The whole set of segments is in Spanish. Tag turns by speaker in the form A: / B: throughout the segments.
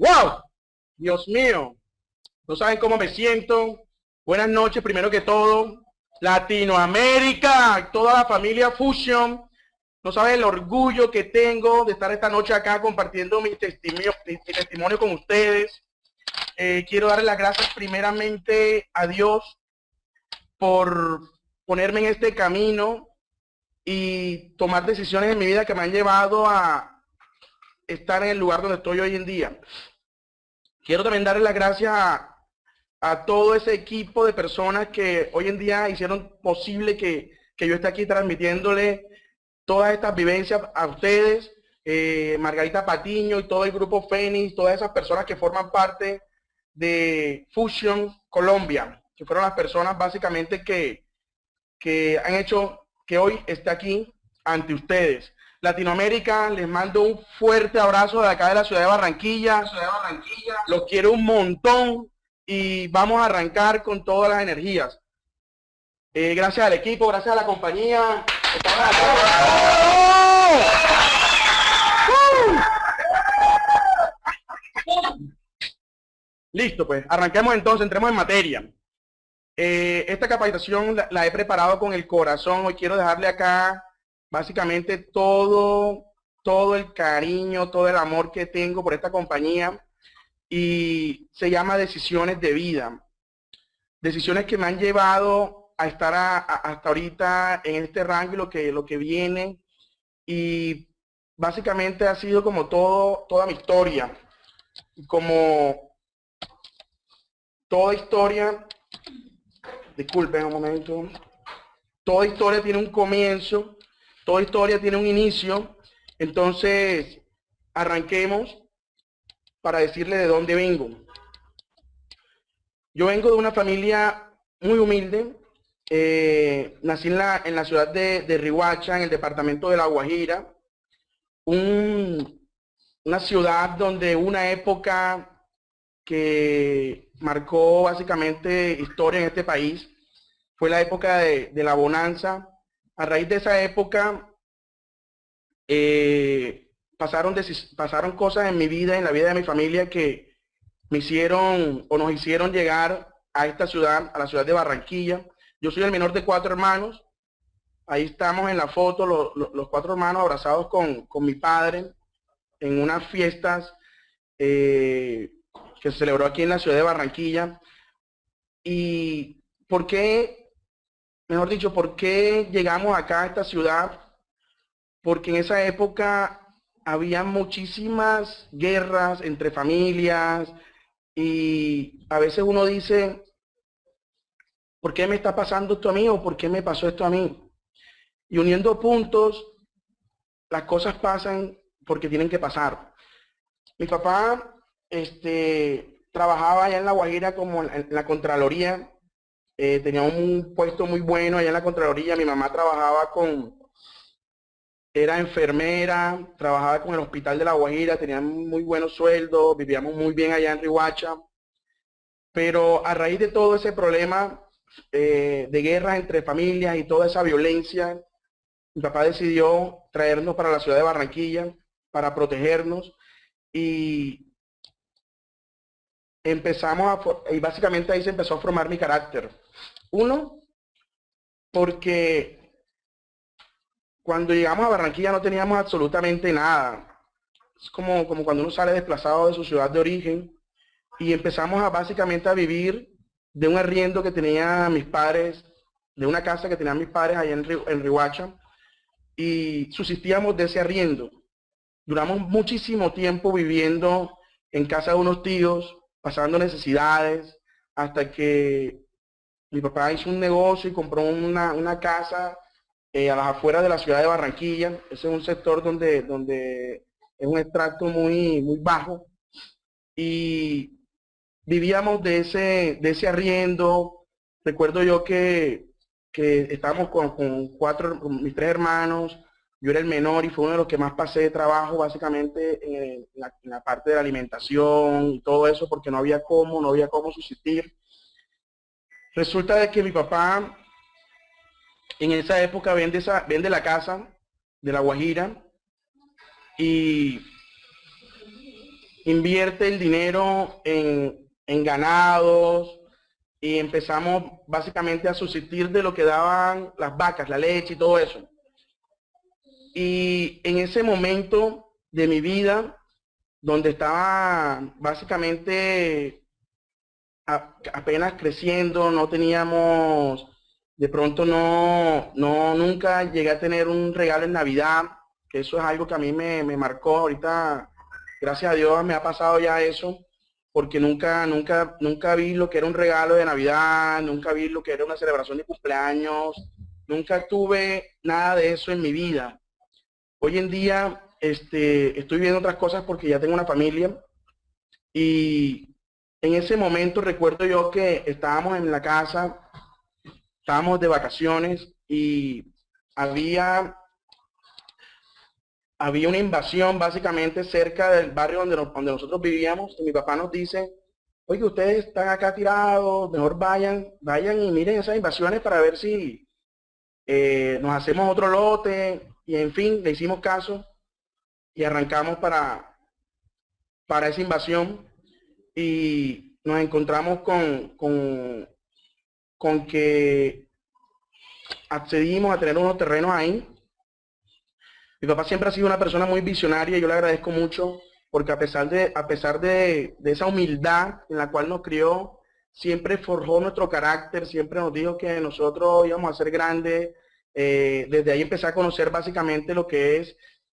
A: ¡Wow! Dios mío, no saben cómo me siento. Buenas noches, primero que todo. Latinoamérica, toda la familia Fusion. No saben el orgullo que tengo de estar esta noche acá compartiendo mi testimonio con ustedes. Quiero darle las gracias primeramente a Dios por ponerme en este camino y tomar decisiones en mi vida que me han llevado a estar en el lugar donde estoy hoy en día. Quiero también darle las gracias a todo ese equipo de personas que hoy en día hicieron posible que yo esté aquí transmitiéndole todas estas vivencias a ustedes, Margarita Patiño y todo el grupo Fénix, todas esas personas que forman parte de Fusion Colombia, que fueron las personas básicamente que han hecho que hoy esté aquí ante ustedes. Latinoamérica, les mando un fuerte abrazo de acá de la ciudad de Barranquilla. Los quiero un montón y vamos a arrancar con todas las energías. Gracias al equipo, gracias a la compañía. Listo, pues, arranquemos entonces, entremos en materia. Esta capacitación la he preparado con el corazón. Hoy quiero dejarle acá básicamente todo el cariño, todo el amor que tengo por esta compañía, y se llama Decisiones de Vida. Decisiones que me han llevado a estar hasta ahorita en este rango y lo que viene, y básicamente ha sido como toda mi historia, como toda historia, disculpen un momento, toda historia tiene un comienzo, toda historia tiene un inicio. Entonces arranquemos para decirle de dónde vengo. Yo vengo de una familia muy humilde. Nací en la ciudad de Riohacha, en el departamento de La Guajira, una ciudad donde una época que marcó básicamente historia en este país fue la época de la bonanza. A raíz de esa época pasaron cosas en mi vida, en la vida de mi familia, que me hicieron o nos hicieron llegar a esta ciudad, a la ciudad de Barranquilla. Yo soy el menor de 4 hermanos. Ahí estamos en la foto, los 4 hermanos abrazados con mi padre en unas fiestas que se celebró aquí en la ciudad de Barranquilla. ¿Y por qué, mejor dicho, por qué llegamos acá a esta ciudad? Porque en esa época había muchísimas guerras entre familias, y a veces uno dice, ¿por qué me está pasando esto a mí o por qué me pasó esto a mí? Y uniendo puntos, las cosas pasan porque tienen que pasar. Mi papá trabajaba allá en La Guajira como en la Contraloría. Tenía un puesto muy bueno allá en la Contraloría. Mi mamá era enfermera, trabajaba con el hospital de La Guajira, tenía muy buenos sueldos, vivíamos muy bien allá en Riohacha. Pero a raíz de todo ese problema de guerra entre familias y toda esa violencia, mi papá decidió traernos para la ciudad de Barranquilla para protegernos, y y básicamente ahí se empezó a formar mi carácter. Uno, porque cuando llegamos a Barranquilla no teníamos absolutamente nada. Es como cuando uno sale desplazado de su ciudad de origen, y empezamos básicamente a vivir de un arriendo que tenían mis padres, de una casa que tenían mis padres allá en Riohacha, y subsistíamos de ese arriendo. Duramos muchísimo tiempo viviendo en casa de unos tíos, pasando necesidades, hasta que mi papá hizo un negocio y compró una casa a las afueras de la ciudad de Barranquilla. Ese es un sector donde es un extracto muy bajo, y vivíamos de ese arriendo. Recuerdo yo que estábamos con mis 3 hermanos. Yo era el menor y fue uno de los que más pasé de trabajo, básicamente en la parte de la alimentación y todo eso, porque no había cómo subsistir. Resulta de que mi papá en esa época vende la casa de La Guajira, y invierte el dinero en ganados y empezamos básicamente a subsistir de lo que daban las vacas, la leche y todo eso. Y en ese momento de mi vida, donde estaba básicamente apenas creciendo, no teníamos, de pronto nunca llegué a tener un regalo en Navidad, que eso es algo que a mí me marcó. Ahorita, gracias a Dios, me ha pasado ya eso, porque nunca vi lo que era un regalo de Navidad, nunca vi lo que era una celebración de cumpleaños, nunca tuve nada de eso en mi vida. Hoy en día, estoy viendo otras cosas porque ya tengo una familia y en ese momento recuerdo yo que estábamos en la casa, estábamos de vacaciones y había una invasión básicamente cerca del barrio donde nosotros vivíamos y mi papá nos dice, oye, ustedes están acá tirados, mejor vayan y miren esas invasiones para ver si nos hacemos otro lote y en fin, le hicimos caso y arrancamos para esa invasión y nos encontramos con que accedimos a tener unos terrenos ahí. Mi papá siempre ha sido una persona muy visionaria y yo le agradezco mucho porque a pesar de esa humildad en la cual nos crió, siempre forjó nuestro carácter, siempre nos dijo que nosotros íbamos a ser grandes. Desde ahí empecé a conocer básicamente lo que es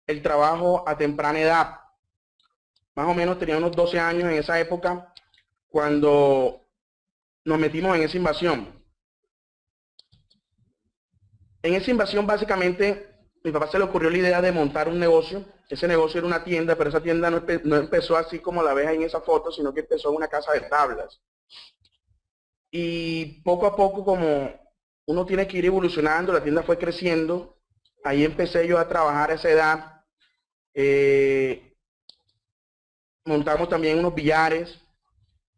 A: el trabajo a temprana edad. Más o menos tenía unos 12 años en esa época cuando nos metimos en esa invasión. En esa invasión básicamente mi papá se le ocurrió la idea de montar un negocio. Ese negocio era una tienda, pero esa tienda no empezó así como la ves ahí en esa foto, sino que empezó en una casa de tablas. Y poco a poco, como uno tiene que ir evolucionando, la tienda fue creciendo. Ahí empecé yo a trabajar a esa edad. Montamos también unos billares.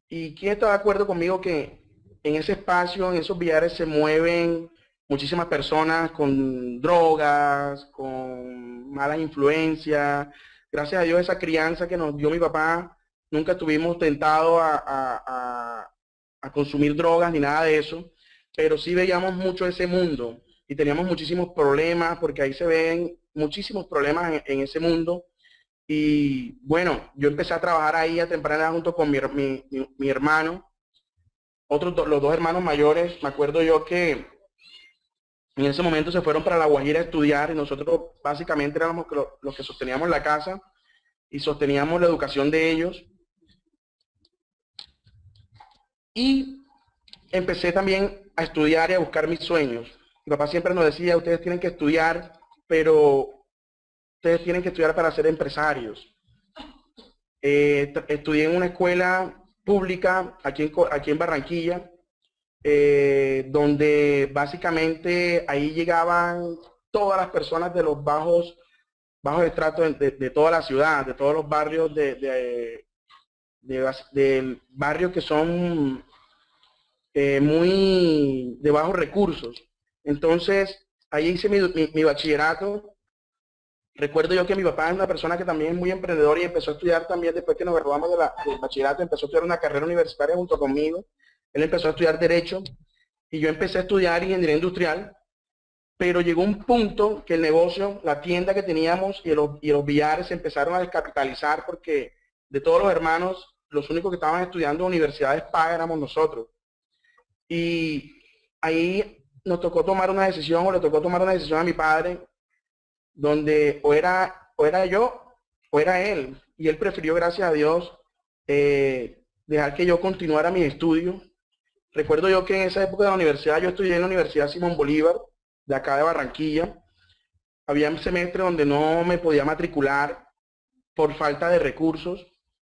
A: ¿Y quién está de acuerdo conmigo que en ese espacio, en esos billares se mueven muchísimas personas con drogas, con malas influencias? Gracias a Dios esa crianza que nos dio mi papá, nunca estuvimos tentados a consumir drogas ni nada de eso, pero sí veíamos mucho ese mundo y teníamos muchísimos problemas porque ahí se ven muchísimos problemas en ese mundo. Y bueno, yo empecé a trabajar ahí a temprana edad junto con mi hermano, los dos hermanos mayores. Me acuerdo yo que en ese momento se fueron para La Guajira a estudiar y nosotros básicamente éramos los que sosteníamos la casa y sosteníamos la educación de ellos. Y empecé también a estudiar y a buscar mis sueños. Mi papá siempre nos decía, ustedes tienen que estudiar, pero ustedes tienen que estudiar para ser empresarios. Estudié en una escuela pública aquí en Barranquilla, donde básicamente ahí llegaban todas las personas de los bajos estratos de toda la ciudad, de todos los barrios de barrios que son muy de bajos recursos. Entonces, ahí hice mi bachillerato. Recuerdo yo que mi papá es una persona que también es muy emprendedor y empezó a estudiar también, después que nos graduamos del bachillerato, empezó a estudiar una carrera universitaria junto conmigo. Él empezó a estudiar Derecho y yo empecé a estudiar Ingeniería Industrial, pero llegó un punto que el negocio, la tienda que teníamos y los billares se empezaron a descapitalizar porque de todos los hermanos, los únicos que estaban estudiando universidades pagas éramos nosotros. Y ahí nos tocó tomar una decisión, o le tocó tomar una decisión a mi padre, donde o era yo o era él. Y él prefirió, gracias a Dios, dejar que yo continuara mis estudios. Recuerdo yo que en esa época de la universidad, yo estudié en la Universidad Simón Bolívar, de acá de Barranquilla. Había un semestre donde no me podía matricular por falta de recursos.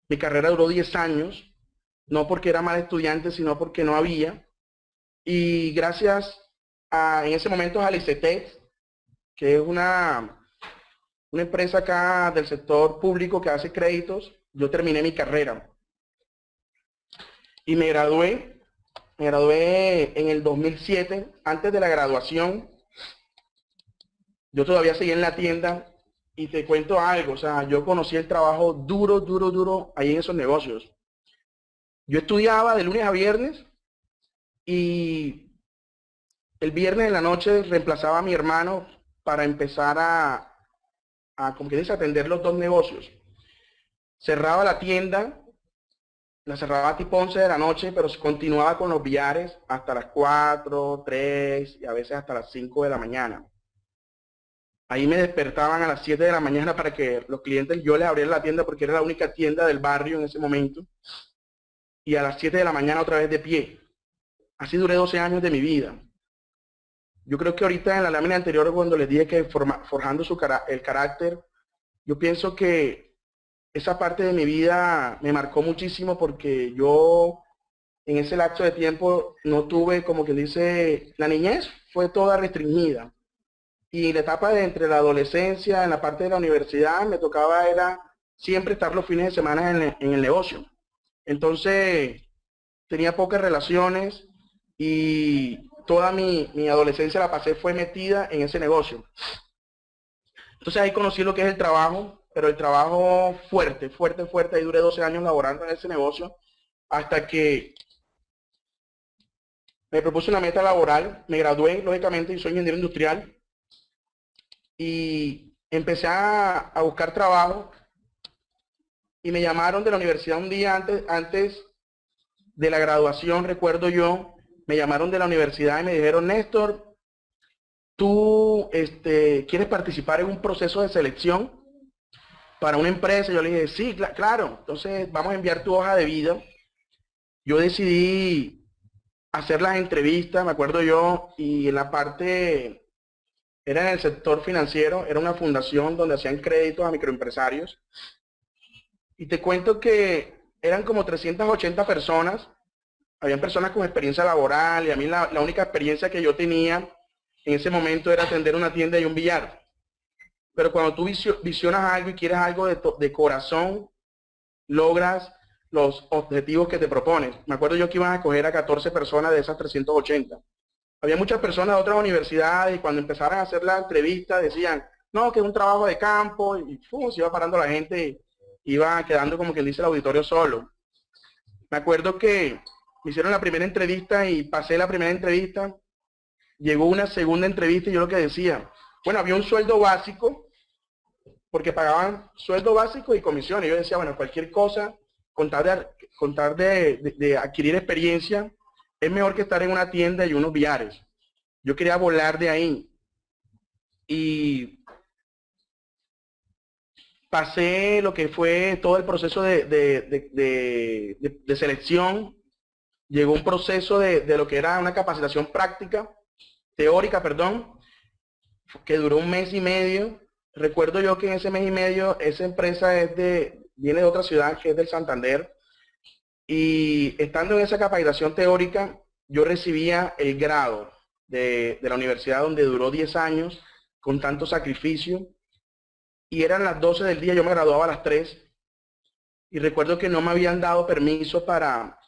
A: Mi carrera duró 10 años, no porque era mal estudiante, sino porque no había. Y gracias en ese momento a Licetec, que es una empresa acá del sector público que hace créditos, yo terminé mi carrera. Y me gradué en el 2007. Antes de la graduación, yo todavía seguía en la tienda y te cuento algo, o sea, yo conocí el trabajo duro, duro, duro ahí en esos negocios. Yo estudiaba de lunes a viernes y el viernes en la noche reemplazaba a mi hermano para empezar como que dice, atender los dos negocios. Cerraba la tienda, la cerraba tipo 11 de la noche, pero continuaba con los billares hasta las 4, 3 y a veces hasta las 5 de la mañana. Ahí me despertaban a las 7 de la mañana para que los clientes, yo les abriera la tienda porque era la única tienda del barrio en ese momento. Y a las 7 de la mañana otra vez de pie. Así duré 12 años de mi vida. Yo creo que ahorita en la lámina anterior cuando les dije que forjando el carácter, yo pienso que esa parte de mi vida me marcó muchísimo porque yo en ese lapso de tiempo no tuve, como que dice, la niñez fue toda restringida. Y la etapa de entre la adolescencia, en la parte de la universidad, me tocaba era siempre estar los fines de semana en el negocio. Entonces, tenía pocas relaciones y toda mi adolescencia la pasé fue metida en ese negocio. Entonces ahí conocí lo que es el trabajo, pero el trabajo fuerte, fuerte, fuerte. Ahí duré 12 años laborando en ese negocio hasta que me propuse una meta laboral. Me gradué, lógicamente, y soy ingeniero industrial. Y empecé a buscar trabajo y me llamaron de la universidad un día antes de la graduación, recuerdo yo, me llamaron de la universidad y me dijeron, Néstor, ¿tú quieres participar en un proceso de selección para una empresa? Yo le dije, sí, claro, entonces vamos a enviar tu hoja de vida. Yo decidí hacer las entrevistas, me acuerdo yo, y en la parte, era en el sector financiero, era una fundación donde hacían créditos a microempresarios. Y te cuento que eran como 380 personas, habían personas con experiencia laboral y a mí la única experiencia que yo tenía en ese momento era atender una tienda y un billar. Pero cuando tú visionas algo y quieres algo de corazón, logras los objetivos que te propones. Me acuerdo yo que iban a escoger a 14 personas de esas 380. Había muchas personas de otras universidades y cuando empezaron a hacer la entrevista decían, no, que es un trabajo de campo y se iba parando la gente, iba quedando como quien dice el auditorio solo. Me acuerdo que me hicieron la primera entrevista y pasé la primera entrevista, llegó una segunda entrevista y yo lo que decía, bueno, había un sueldo básico, porque pagaban sueldo básico y comisiones. Yo decía, bueno, cualquier cosa, contar de adquirir experiencia, es mejor que estar en una tienda y unos billares. Yo quería volar de ahí. Y pasé lo que fue todo el proceso de selección. Llegó un proceso de lo que era una capacitación teórica, perdón, que duró un mes y medio. Recuerdo yo que en ese mes y medio esa empresa viene de otra ciudad que es del Santander. Y estando en esa capacitación teórica, yo recibía el grado de la universidad donde duró 10 años con tanto sacrificio. Y eran las 12 del día, yo me graduaba a las 3. Y recuerdo que no me habían dado permiso para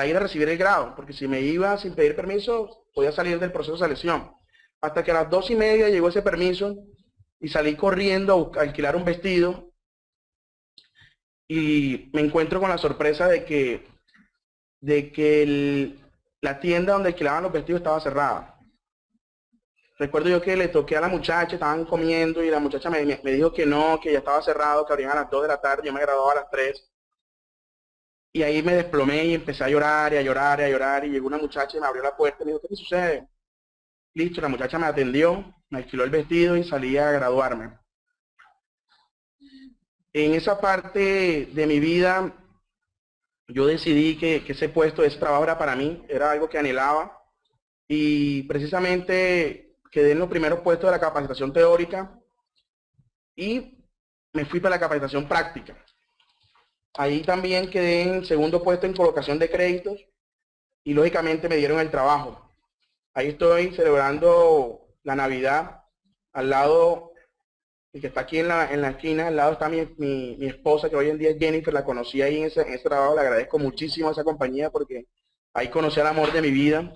A: ir a recibir el grado, porque si me iba sin pedir permiso, podía salir del proceso de selección. Hasta que a las 2:30 llegó ese permiso y salí corriendo a alquilar un vestido y me encuentro con la sorpresa de que la tienda donde alquilaban los vestidos estaba cerrada. Recuerdo yo que le toqué a la muchacha, estaban comiendo y la muchacha me dijo que no, que ya estaba cerrado, que abrían a las 2 de la tarde, yo me graduaba a las 3. Y ahí me desplomé y empecé a llorar y a llorar y a llorar y llegó una muchacha y me abrió la puerta y me dijo, ¿qué te sucede? Listo, la muchacha me atendió, me alquiló el vestido y salí a graduarme. En esa parte de mi vida, yo decidí que ese puesto, ese trabajo era para mí, era algo que anhelaba y precisamente quedé en los primeros puestos de la capacitación teórica y me fui para la capacitación práctica. Ahí también quedé en segundo puesto en colocación de créditos y lógicamente me dieron el trabajo. Ahí estoy celebrando la Navidad, al lado, el que está aquí en la esquina, al lado está mi esposa, que hoy en día es Jennifer, la conocí ahí en ese trabajo, le agradezco muchísimo a esa compañía porque ahí conocí al amor de mi vida.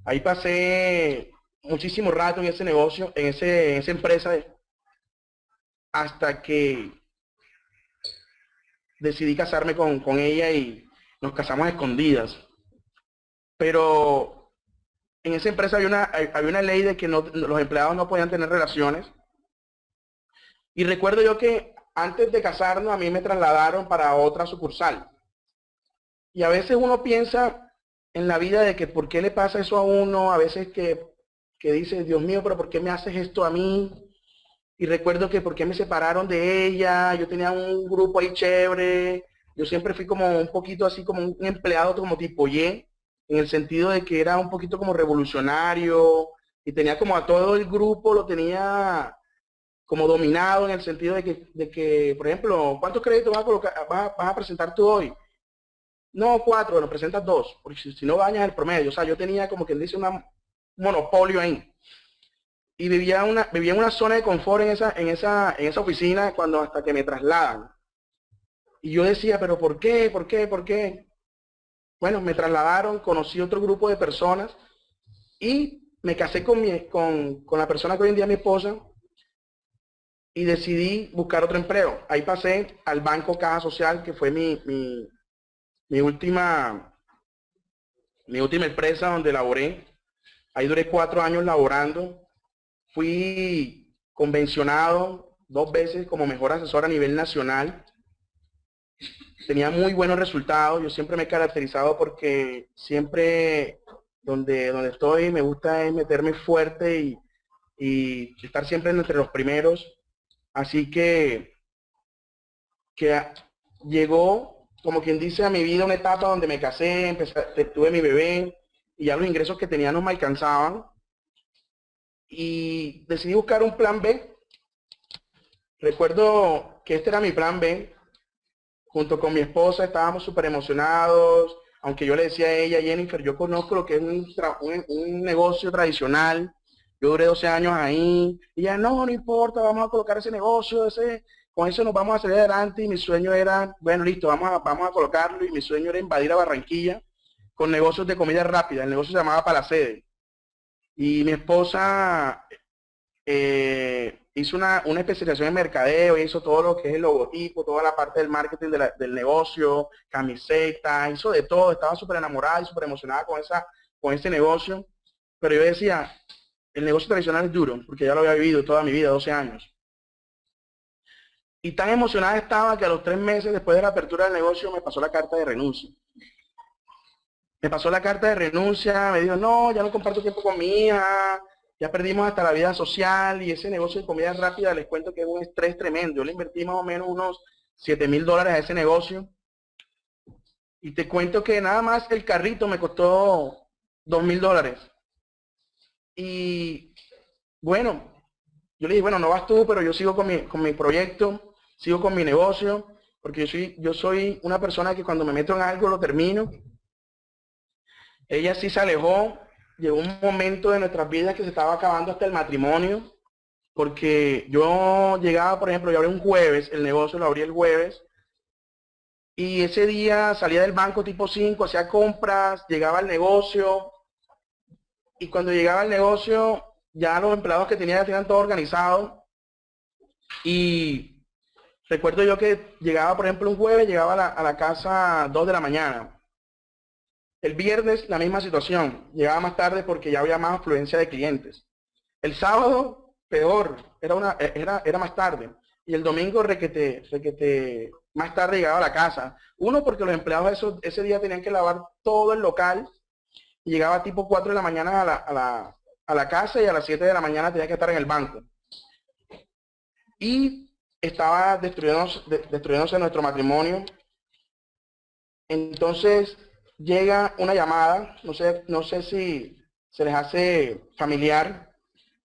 A: Ahí pasé muchísimo rato en ese negocio, en esa empresa hasta que decidí casarme con ella y nos casamos a escondidas. Pero en esa empresa había una ley de que los empleados no podían tener relaciones. Y recuerdo yo que antes de casarnos a mí me trasladaron para otra sucursal. Y a veces uno piensa en la vida de que por qué le pasa eso a uno, a veces que dice, Dios mío, pero ¿por qué me haces esto a mí? Y recuerdo que por qué me separaron de ella, yo tenía un grupo ahí chévere, yo siempre fui como un poquito así como un empleado como tipo Y, en el sentido de que era un poquito como revolucionario y tenía como a todo el grupo, lo tenía como dominado en el sentido de que por ejemplo, ¿cuántos créditos vas a colocar, vas a presentar tú hoy? No, 4, bueno, presentas 2, porque si no bañas el promedio. O sea, yo tenía como quien dice un monopolio ahí. Y vivía en una zona de confort en esa oficina cuando hasta que me trasladan. Y yo decía, pero ¿por qué? ¿Por qué? ¿Por qué? Bueno, me trasladaron, conocí otro grupo de personas y me casé con la persona que hoy en día es mi esposa y decidí buscar otro empleo. Ahí pasé al Banco Caja Social, que fue mi última empresa donde laboré. Ahí duré 4 años laborando. Fui convencionado 2 veces como mejor asesor a nivel nacional. Tenía muy buenos resultados. Yo siempre me he caracterizado porque siempre donde estoy me gusta es meterme fuerte y estar siempre entre los primeros. Así que llegó, como quien dice, a mi vida una etapa donde me casé, tuve mi bebé y ya los ingresos que tenía no me alcanzaban. Y decidí buscar un plan B. Recuerdo que este era mi plan B. Junto con mi esposa estábamos súper emocionados, aunque yo le decía a ella, Jennifer, yo conozco lo que es un negocio tradicional. Yo duré 12 años ahí. Y ella, no importa, vamos a colocar ese negocio, con eso nos vamos a salir adelante. Y mi sueño era, bueno, listo, vamos a colocarlo. Y mi sueño era invadir a Barranquilla con negocios de comida rápida. El negocio se llamaba Palacede. Y mi esposa hizo una especialización en mercadeo, hizo todo lo que es el logotipo, toda la parte del marketing del negocio, camiseta, hizo de todo, estaba súper enamorada y súper emocionada con ese negocio. Pero yo decía, el negocio tradicional es duro, porque ya lo había vivido toda mi vida, 12 años. Y tan emocionada estaba que a los 3 meses después de la apertura del negocio me pasó la carta de renuncia. Me pasó la carta de renuncia, me dijo, no, ya no comparto tiempo con mi hija, ya perdimos hasta la vida social y ese negocio de comida rápida, les cuento que es un estrés tremendo. Yo le invertí más o menos unos $7,000 a ese negocio y te cuento que nada más el carrito me costó $2,000. Y bueno, yo le dije, bueno, no vas tú, pero yo sigo con mi proyecto, sigo con mi negocio, porque yo soy una persona que cuando me meto en algo lo termino. Ella sí se alejó, llegó un momento de nuestras vidas que se estaba acabando hasta el matrimonio, porque yo llegaba, por ejemplo, yo abrí un jueves, el negocio lo abrí el jueves, y ese día salía del banco tipo 5, hacía compras, llegaba al negocio, y cuando llegaba al negocio, ya los empleados que tenía ya tenían todo organizado, y recuerdo yo que llegaba, por ejemplo, un jueves, llegaba a la casa 2 de la mañana. El viernes la misma situación, llegaba más tarde porque ya había más afluencia de clientes. El sábado, peor, era más tarde. Y el domingo, requete, más tarde llegaba a la casa. Uno, porque los empleados ese día tenían que lavar todo el local. Y llegaba tipo 4 de la mañana a la casa y a las 7 de la mañana tenía que estar en el banco. Y estaba destruyéndose nuestro matrimonio. Entonces llega una llamada, no sé si se les hace familiar.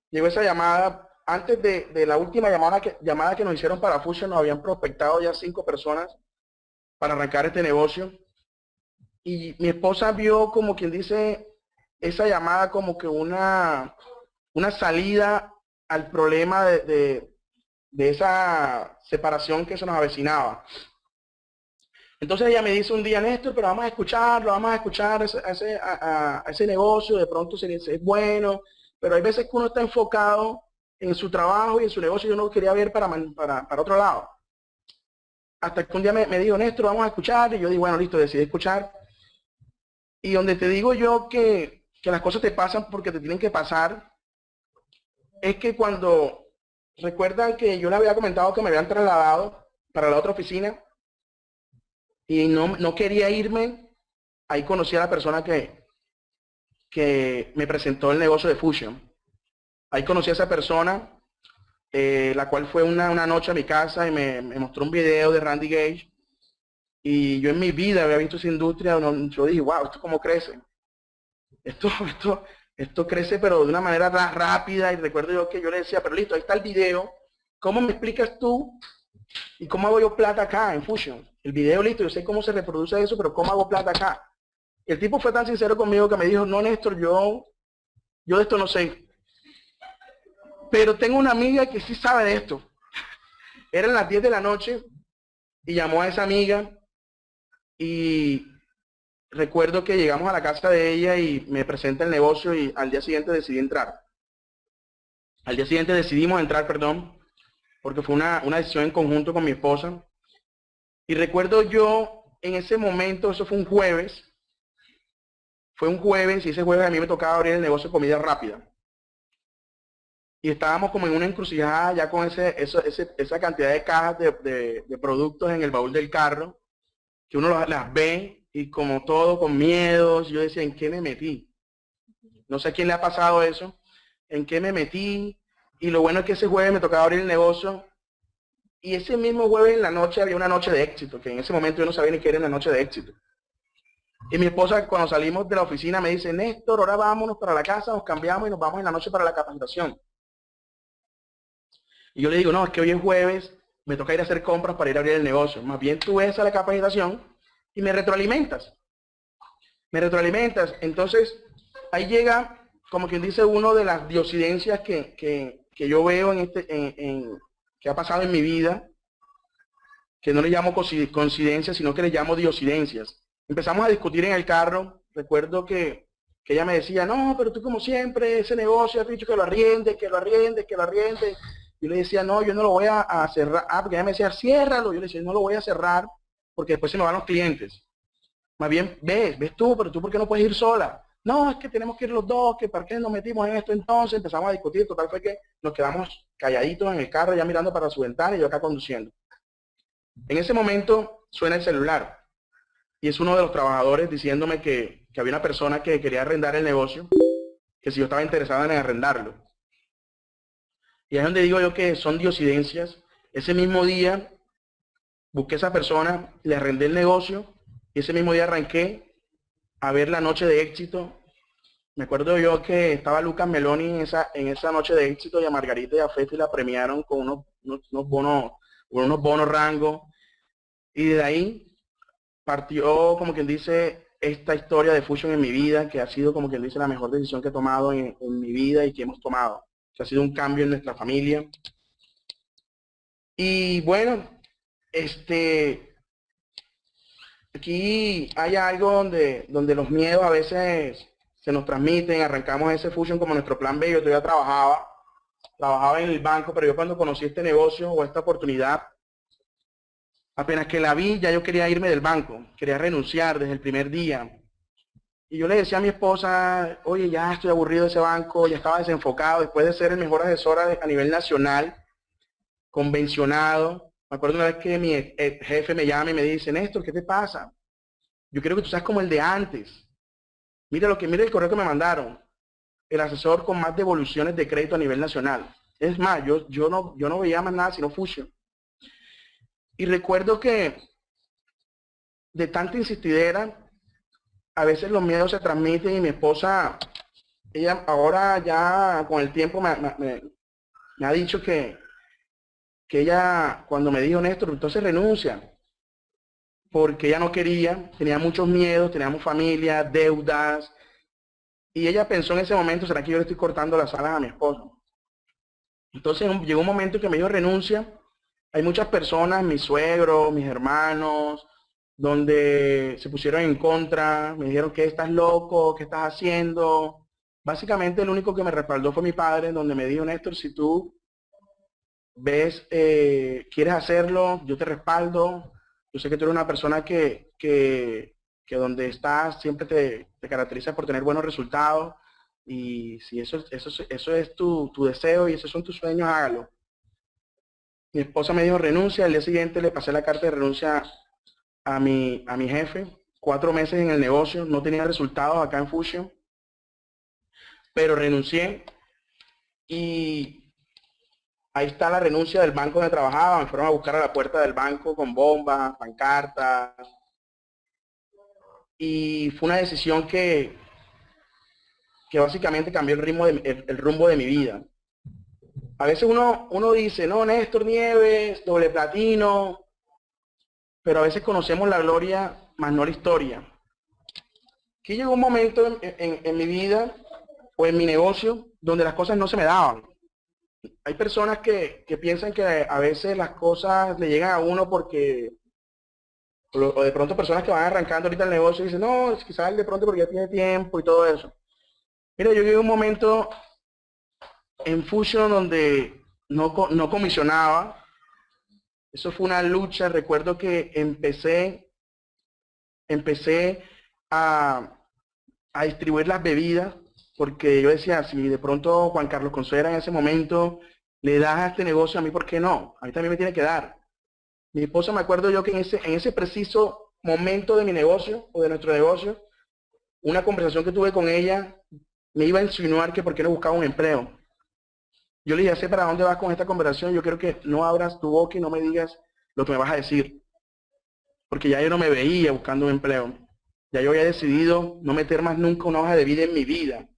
A: Llegó esa llamada, antes de la última llamada que nos hicieron para Fusion, nos habían prospectado ya 5 personas para arrancar este negocio. Y mi esposa vio, como quien dice, esa llamada como que una salida al problema de esa separación que se nos avecinaba. Entonces ella me dice un día, Néstor, pero vamos a escuchar a ese negocio, de pronto es bueno, pero hay veces que uno está enfocado en su trabajo y en su negocio, yo no quería ver para otro lado. Hasta que un día me dijo, Néstor, vamos a escuchar, y yo digo, bueno, listo, decidí escuchar. Y donde te digo yo que las cosas te pasan porque te tienen que pasar, es que cuando recuerdan que yo le había comentado que me habían trasladado para la otra oficina y no quería irme, ahí conocí a la persona que me presentó el negocio de Fusion. Ahí conocí a esa persona, la cual fue una noche a mi casa y me mostró un video de Randy Gage. Y yo en mi vida había visto esa industria, yo dije, wow, ¿esto cómo crece? Esto crece, pero de una manera rápida. Y recuerdo yo que yo le decía, pero listo, ahí está el video. ¿Cómo me explicas tú? ¿Y cómo hago yo plata acá en Fusion? El video, listo, yo sé cómo se reproduce eso, pero ¿cómo hago plata acá? El tipo fue tan sincero conmigo que me dijo, no, Néstor, yo de esto no sé. Pero tengo una amiga que sí sabe de esto. Eran las 10 de la noche y llamó a esa amiga y recuerdo que llegamos a la casa de ella y me presenta el negocio y al día siguiente decidí entrar. Al día siguiente decidimos entrar, perdón, porque fue una decisión en conjunto con mi esposa. Y recuerdo yo en ese momento, eso fue un jueves y ese jueves a mí me tocaba abrir el negocio de comida rápida. Y estábamos como en una encrucijada ya con esa cantidad de cajas de productos en el baúl del carro, que uno las ve y como todo con miedos. Yo decía, ¿en qué me metí? No sé a quién le ha pasado eso. ¿En qué me metí? Y lo bueno es que ese jueves me tocaba abrir el negocio. Y ese mismo jueves en la noche había una noche de éxito, que en ese momento yo no sabía ni qué era una noche de éxito. Y mi esposa cuando salimos de la oficina me dice, Néstor, ahora vámonos para la casa, nos cambiamos y nos vamos en la noche para la capacitación. Y yo le digo, no, es que hoy es jueves, me toca ir a hacer compras para ir a abrir el negocio. Más bien tú ves a la capacitación y me retroalimentas. Entonces, ahí llega, como quien dice, uno de las diosidencias que yo veo que ha pasado en mi vida, que no le llamo coincidencias, sino que le llamo diosidencias. Empezamos a discutir en el carro. Recuerdo que ella me decía, no, pero tú como siempre, ese negocio has dicho que lo arriendes, que lo arriendes, que lo arriendes. Yo le decía, no, yo no lo voy a cerrar. Ah, porque ella me decía, ciérralo. Yo le decía, no lo voy a cerrar porque después se me van los clientes. Más bien, ves tú, pero tú ¿por qué no puedes ir sola? No, es que tenemos que ir los dos, que para qué nos metimos en esto entonces. Empezamos a discutir, total fue que nos quedamos calladitos en el carro, ya mirando para su ventana y yo acá conduciendo. En ese momento suena el celular y es uno de los trabajadores diciéndome que había una persona que quería arrendar el negocio, que si yo estaba interesado en arrendarlo. Y es donde digo yo que son diosidencias. Ese mismo día busqué a esa persona, le arrendé el negocio y ese mismo día arranqué a ver la noche de éxito. Me acuerdo yo que estaba Lucas Meloni en esa noche de éxito y a Margarita y a Fefi la premiaron con unos bonos rango. Y de ahí partió, como quien dice, esta historia de Fusion en mi vida, que ha sido, como quien dice, la mejor decisión que he tomado en mi vida y que hemos tomado. Que ha sido un cambio en nuestra familia. Y bueno, aquí hay algo donde los miedos a veces se nos transmiten, arrancamos ese Fusion como nuestro plan B. Yo todavía trabajaba en el banco, pero yo cuando conocí este negocio o esta oportunidad, apenas que la vi, ya yo quería irme del banco, quería renunciar desde el primer día. Y yo le decía a mi esposa, oye, ya estoy aburrido de ese banco, ya estaba desenfocado, después de ser el mejor asesor a nivel nacional, convencionado. Me acuerdo una vez que mi jefe me llama y me dice, Néstor, ¿qué te pasa? Yo quiero que tú seas como el de antes. Mira el correo que me mandaron. El asesor con más devoluciones de crédito a nivel nacional. Es más, yo no veía más nada sino Fusion. Y recuerdo que de tanta insistidera, a veces los miedos se transmiten y mi esposa, ella ahora ya con el tiempo me ha dicho que ella, cuando me dijo, Néstor, entonces renuncia, porque ella no quería, tenía muchos miedos, teníamos familia, deudas, y ella pensó en ese momento, ¿será que yo le estoy cortando las alas a mi esposo? Entonces llegó un momento que me dijo, renuncia. Hay muchas personas, mis suegros, mis hermanos, donde se pusieron en contra, me dijeron que estás loco, qué estás haciendo, Básicamente el único que me respaldó fue mi padre, donde me dijo, Néstor, si tú ves, quieres hacerlo, yo te respaldo. Yo sé que tú eres una persona que donde estás siempre te caracteriza por tener buenos resultados. Y si eso es tu deseo y esos son tus sueños, hágalo. Mi esposa me dijo renuncia, al día siguiente le pasé la carta de renuncia a mi jefe. 4 meses en el negocio, no tenía resultados acá en Fusion, pero renuncié y ahí está la renuncia del banco donde trabajaba. Me fueron a buscar a la puerta del banco con bombas, pancartas, y fue una decisión que básicamente cambió el rumbo de mi vida. A veces uno dice, no, Néstor Nieves, doble platino, pero a veces conocemos la gloria, más no la historia. Aquí llegó un momento en mi vida o en mi negocio donde las cosas no se me daban. Hay personas que piensan que a veces las cosas le llegan a uno porque, o de pronto personas que van arrancando ahorita el negocio y dicen, no, es quizás de pronto porque ya tiene tiempo y todo eso. Mira, yo llegué a un momento en Fusion donde no comisionaba. Eso fue una lucha. Recuerdo que empecé a, a distribuir las bebidas, porque yo decía, si de pronto Juan Carlos Consuera en ese momento le da a este negocio, a mí, ¿por qué no? A mí también me tiene que dar. Mi esposa, me acuerdo yo que en ese preciso momento de mi negocio, o de nuestro negocio, una conversación que tuve con ella, me iba a insinuar que por qué no buscaba un empleo. Yo le dije, sé para dónde vas con esta conversación, yo quiero que no abras tu boca y no me digas lo que me vas a decir, porque ya yo no me veía buscando un empleo. Ya yo había decidido no meter más nunca una hoja de vida en mi vida.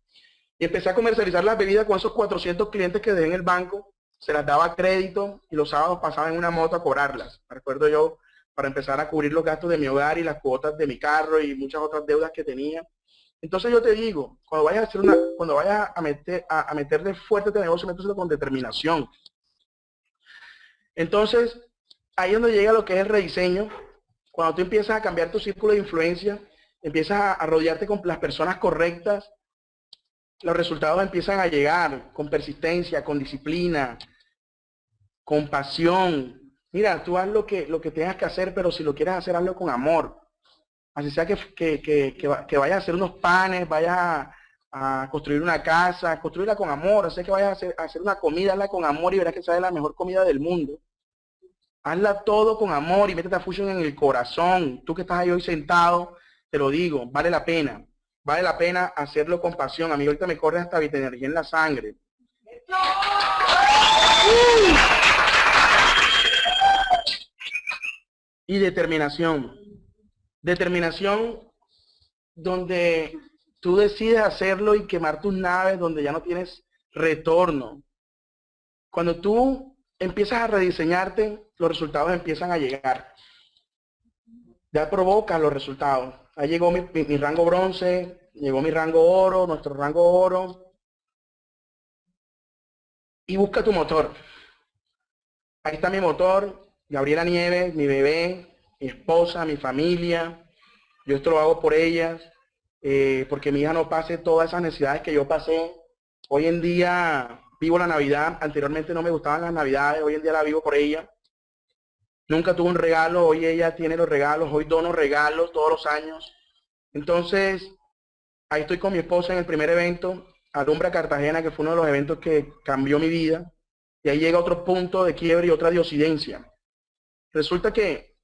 A: Y empecé a comercializar las bebidas con esos 400 clientes que dejé en el banco, se las daba a crédito y los sábados pasaba en una moto a cobrarlas. Me recuerdo yo, para empezar a cubrir los gastos de mi hogar y las cuotas de mi carro y muchas otras deudas que tenía. Entonces yo te digo, cuando vayas a meterle fuerte a este negocio, méteselo con determinación. Entonces, ahí es donde llega lo que es el rediseño. Cuando tú empiezas a cambiar tu círculo de influencia, empiezas a rodearte con las personas correctas, los resultados empiezan a llegar con persistencia, con disciplina, con pasión. Mira, tú haz lo que tengas que hacer, pero si lo quieres hacer, hazlo con amor. Así sea que vayas a hacer unos panes, vayas a construir una casa, construirla con amor. Así que vayas a hacer una comida, hazla con amor y verás que sale la mejor comida del mundo. Hazla todo con amor y métete a Fusion en el corazón. Tú que estás ahí hoy sentado, te lo digo, vale la pena. Vale la pena hacerlo con pasión. A mí ahorita me corre hasta energía en la sangre. Y determinación. Determinación donde tú decides hacerlo y quemar tus naves donde ya no tienes retorno. Cuando tú empiezas a rediseñarte, los resultados empiezan a llegar. Ya provocas los resultados. Ahí llegó mi rango bronce, llegó mi rango oro, nuestro rango oro. Y busca tu motor. Ahí está mi motor, Gabriela Nieves, mi bebé, mi esposa, mi familia. Yo esto lo hago por ellas, porque mi hija no pase todas esas necesidades que yo pasé. Hoy en día vivo la Navidad. Anteriormente no me gustaban las Navidades, hoy en día la vivo por ella. Nunca tuve un regalo, hoy ella tiene los regalos, hoy dono regalos todos los años. Entonces, ahí estoy con mi esposa en el primer evento, Alumbra Cartagena, que fue uno de los eventos que cambió mi vida. Y ahí llega otro punto de quiebre y otra diosidencia. Resulta que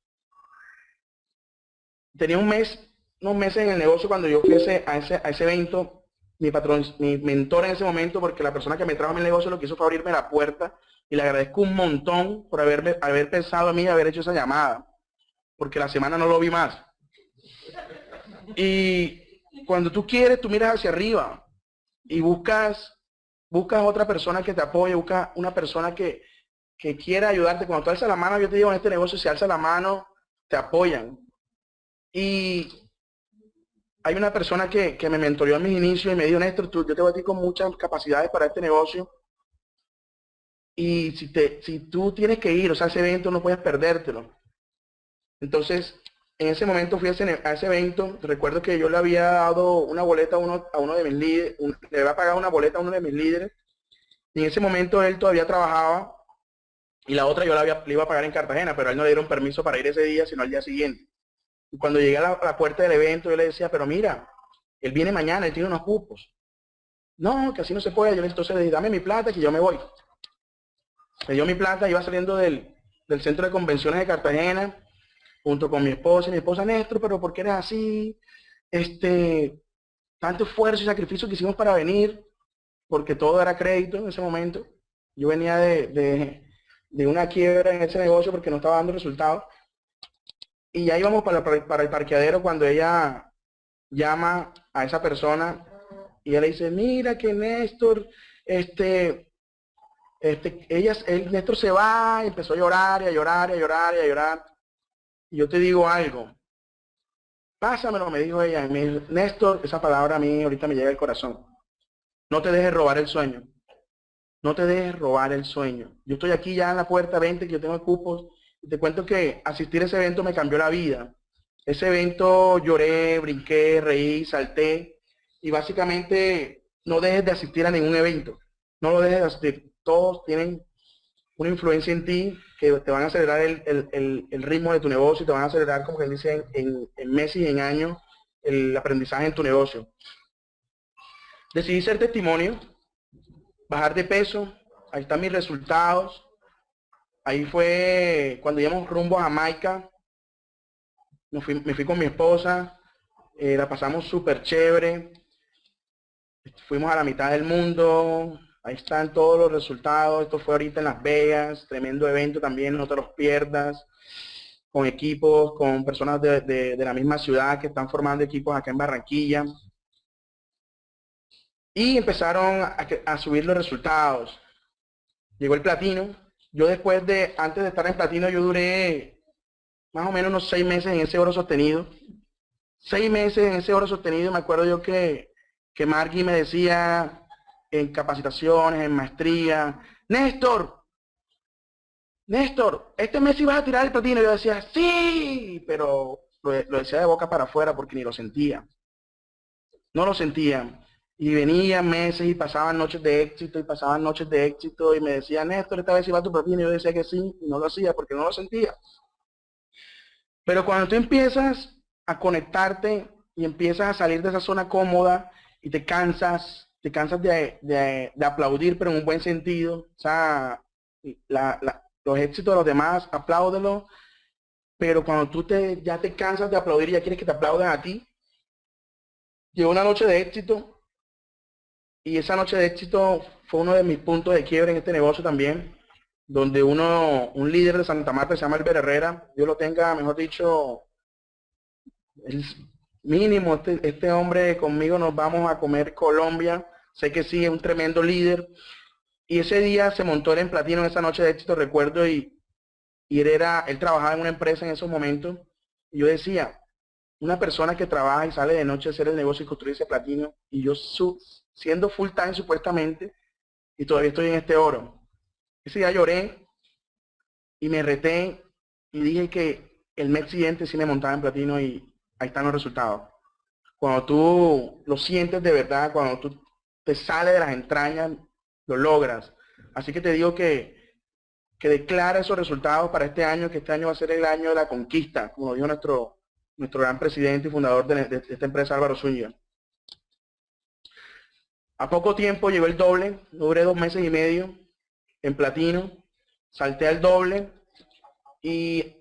A: tenía unos meses en el negocio cuando yo fui a ese evento. Mi patrón, mi mentor en ese momento, porque la persona que me trajo a mi negocio lo que hizo fue abrirme la puerta. Y le agradezco un montón por haber pensado en mí y haber hecho esa llamada. Porque la semana no lo vi más. Y cuando tú quieres, tú miras hacia arriba y buscas otra persona que te apoye, buscas una persona que quiera ayudarte. Cuando tú alzas la mano, yo te digo, en este negocio, si alzas la mano, te apoyan. Y hay una persona que me mentoreó en mis inicios y me dijo, Néstor, yo te voy a decir con muchas capacidades para este negocio. Y si tú tienes que ir, o sea, ese evento no puedes perdértelo. Entonces, en ese momento fui a ese evento. Recuerdo que yo le había dado una boleta a uno de mis líderes, le había pagado una boleta a uno de mis líderes, y en ese momento él todavía trabajaba, y la otra yo le iba a pagar en Cartagena, pero a él no le dieron permiso para ir ese día, sino al día siguiente. Y cuando llegué a la puerta del evento, yo le decía, pero mira, él viene mañana, él tiene unos cupos. No, que así no se puede. Entonces le dije, dame mi plata que yo me voy. Me dio mi plata, iba saliendo del centro de convenciones de Cartagena, junto con mi esposa, y mi esposa, Néstor, pero ¿por qué eres así? Tanto esfuerzo y sacrificio que hicimos para venir, porque todo era crédito en ese momento. Yo venía de una quiebra en ese negocio porque no estaba dando resultados. Y ya íbamos para el parqueadero cuando ella llama a esa persona y ella le dice, mira que Néstor, Néstor se va, y empezó a llorar y a llorar y a llorar y a llorar. Y yo te digo algo, pásamelo, me dijo ella. Y me dijo, Néstor, esa palabra a mí ahorita me llega al corazón. No te dejes robar el sueño. No te dejes robar el sueño. Yo estoy aquí ya en la puerta 20, que yo tengo cupos, y te cuento que asistir a ese evento me cambió la vida. Ese evento lloré, brinqué, reí, salté, y básicamente no dejes de asistir a ningún evento. No lo dejes de asistir. Todos tienen una influencia en ti que te van a acelerar el ritmo de tu negocio, y te van a acelerar, como que dicen, en meses y en años, el aprendizaje en tu negocio. Decidí ser testimonio, bajar de peso, ahí están mis resultados. Ahí fue cuando íbamos rumbo a Jamaica, me fui con mi esposa, la pasamos súper chévere, fuimos a la mitad del mundo, ahí están todos los resultados. Esto fue ahorita en Las Vegas, tremendo evento también, no te los pierdas, con equipos, con personas de la misma ciudad que están formando equipos acá en Barranquilla. Y empezaron a subir los resultados. Llegó el platino. Yo antes de estar en platino, yo duré más o menos unos 6 meses en ese oro sostenido. 6 meses en ese oro sostenido. Me acuerdo yo que Margui me decía en capacitaciones, en maestría, Néstor, este mes ibas a tirar el platino. Y yo decía, sí, pero lo decía de boca para afuera porque ni lo sentía. No lo sentía. Y venían meses y pasaban noches de éxito y pasaban noches de éxito y me decía, Néstor, esta vez iba a tu platino. Y yo decía que sí, y no lo hacía porque no lo sentía. Pero cuando tú empiezas a conectarte y empiezas a salir de esa zona cómoda y te cansas de aplaudir, pero en un buen sentido, o sea, los éxitos de los demás, apláudelo, pero cuando tú ya te cansas de aplaudir y ya quieres que te aplaudan a ti, llegó una noche de éxito. Y esa noche de éxito fue uno de mis puntos de quiebre en este negocio también, donde un líder de Santa Marta, se llama Albert Herrera, Dios lo tenga, mejor dicho, es mínimo, este hombre conmigo nos vamos a comer Colombia, sé que sí, es un tremendo líder. Y ese día se montó él en platino, en esa noche de éxito, recuerdo, y él trabajaba en una empresa en esos momentos, y yo decía, una persona que trabaja y sale de noche a hacer el negocio y construir ese platino, y yo siendo full time supuestamente, y todavía estoy en este oro. Ese día lloré y me reté y dije que el mes siguiente sí me montaba en platino, y ahí están los resultados. Cuando tú lo sientes de verdad, cuando tú te sale de las entrañas, lo logras. Así que te digo que declara esos resultados para este año, que este año va a ser el año de la conquista, como dijo nuestro gran presidente y fundador de esta empresa, Álvaro Zúñiga. A poco tiempo llegó el doble, duré 2 meses y medio en platino, salté al doble, y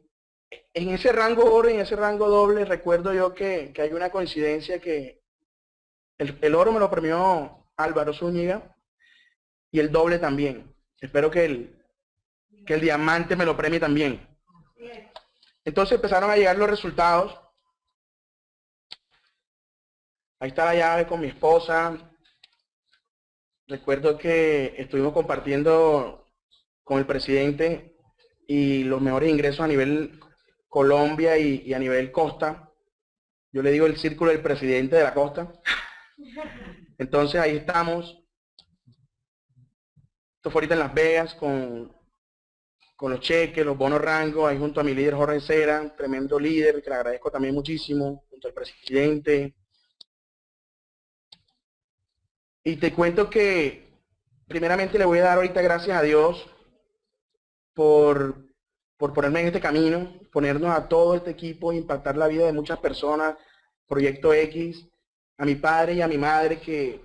A: en ese rango oro y en ese rango doble recuerdo yo que hay una coincidencia, que el oro me lo premió Álvaro Zúñiga y el doble también. Espero que el diamante me lo premie también. Entonces empezaron a llegar los resultados. Ahí está la llave con mi esposa. Recuerdo que estuvimos compartiendo con el presidente y los mejores ingresos a nivel Colombia y a nivel costa. Yo le digo el círculo del presidente de la costa. Entonces ahí estamos. Esto fue ahorita en Las Vegas con con los cheques, los bonos rangos, ahí junto a mi líder Jorge Cera, tremendo líder, que le agradezco también muchísimo, junto al presidente. Y te cuento que primeramente le voy a dar ahorita gracias a Dios por ponerme en este camino, ponernos a todo este equipo, impactar la vida de muchas personas, Proyecto X, a mi padre y a mi madre que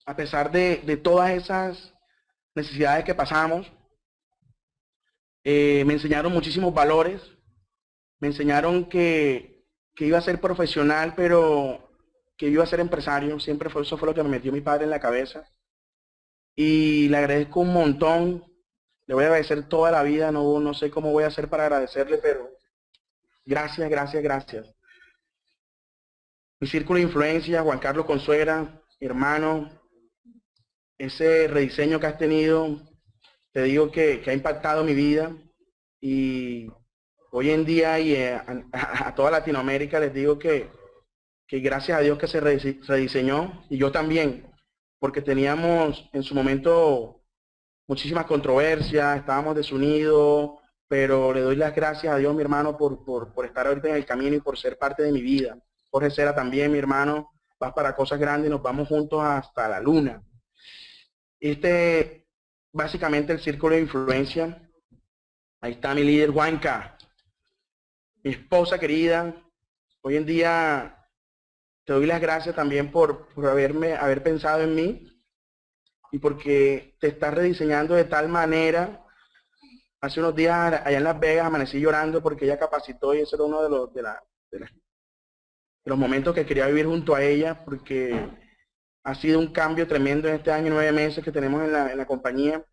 A: a pesar de todas esas necesidades que pasamos, me enseñaron muchísimos valores, me enseñaron que iba a ser profesional, pero que iba a ser empresario, siempre fue, eso fue lo que me metió mi padre en la cabeza. Y le agradezco un montón, le voy a agradecer toda la vida, no sé cómo voy a hacer para agradecerle, pero gracias, gracias, gracias. Mi círculo de influencia, Juan Carlos Consuegra, hermano, ese rediseño que has tenido, te digo que ha impactado mi vida y hoy en día y a toda Latinoamérica les digo que gracias a Dios que se rediseñó y yo también, porque teníamos en su momento muchísimas controversias, estábamos desunidos, pero le doy las gracias a Dios, mi hermano, por estar ahorita en el camino y por ser parte de mi vida. Jorge Cera también, mi hermano, vas para cosas grandes y nos vamos juntos hasta la luna. Básicamente el círculo de influencia. Ahí está mi líder Juanca, mi esposa querida. Hoy en día te doy las gracias también por haber pensado en mí y porque te estás rediseñando de tal manera. Hace unos días allá en Las Vegas amanecí llorando porque ella capacitó y ese era uno de los momentos que quería vivir junto a ella, porque ha sido un cambio tremendo en este año y 9 meses que tenemos en la compañía.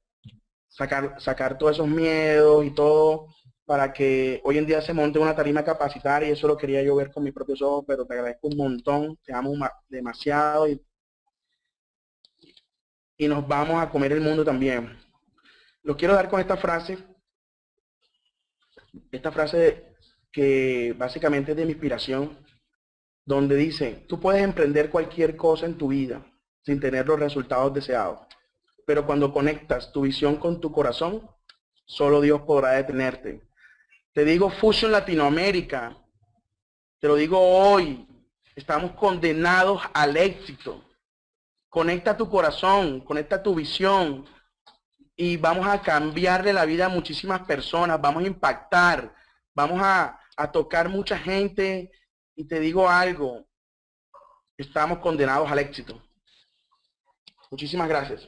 A: Sacar todos esos miedos y todo para que hoy en día se monte una tarima a capacitar, y eso lo quería yo ver con mis propios ojos, pero te agradezco un montón, te amo demasiado y nos vamos a comer el mundo también. Lo quiero dar con esta frase que básicamente es de mi inspiración, donde dice: tú puedes emprender cualquier cosa en tu vida sin tener los resultados deseados, pero cuando conectas tu visión con tu corazón, solo Dios podrá detenerte. Te digo, Fusion Latinoamérica, te lo digo hoy, estamos condenados al éxito. Conecta tu corazón, conecta tu visión y vamos a cambiarle la vida a muchísimas personas, vamos a impactar, vamos a tocar mucha gente, y te digo algo, estamos condenados al éxito. Muchísimas gracias.